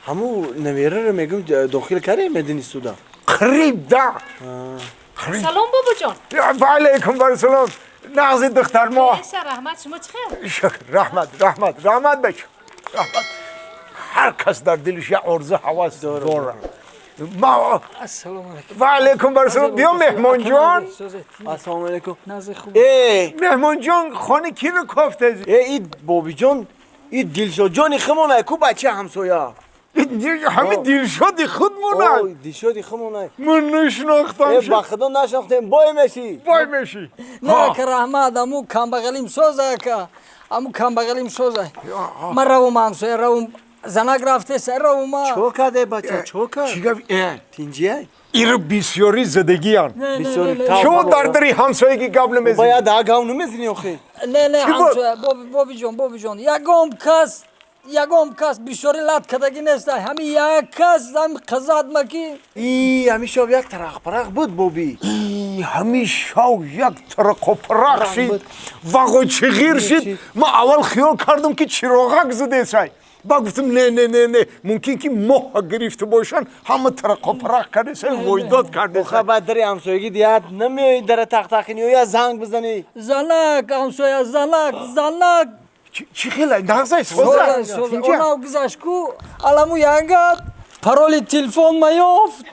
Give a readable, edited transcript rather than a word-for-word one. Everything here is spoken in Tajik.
همو نویره رو میگم داخل کاری مدنی سودا خرید ده سلام بابا جان. و علیکم برسلام نغز دختر ما ایشه رحمت شما چخیر؟ رحمت بچه رحمت هر کس در دلش یه عرضه حواس داره ما السلام علیکم و علیکم برسلام بیا مهمان جان السلام علیکم نازی خوب مهمان جان خانه کی رو کافته این بابی جان این دلشاد جانی خمونه کو بچه همسویا همه دلشادی خودمونن دلشادی خمونه من نشناختم با خدا نشناختیم بای مسی وای میشی نه که رحمت امو کم بغلیم سوزه که امو کم بغلیم سوزه من روم همسایه روم زنک رفته سر روم چو کرده بچه چو چی کرد گفت تینجیه ایرو بسیاری زدگیان بسیاری چو در دری همسایگی قبل میزنی باید ها گاو نمیزنی آخه نه همسایه بابی جان یگم کس بیشتری لط کدگی نیست همین یک کس هم قضات مکی ای همیشه یک طرق پرق بود بابی همیشه یک ترق و پرق شید وقت چغیر شد ما اول خیال کردم که چراغک زده سای با گفتم نه ممکن که ماه گرفته باشن همه ترق و پرق کرده سای ویداد کرده سای خب دری همسایگی دیت نمیایی در تق یا زنگ بزنی زنک همسایه زنک چی خیلی نغزه سوزه اونا گذاشت کو علمو ینگت پرولی تلفن میافت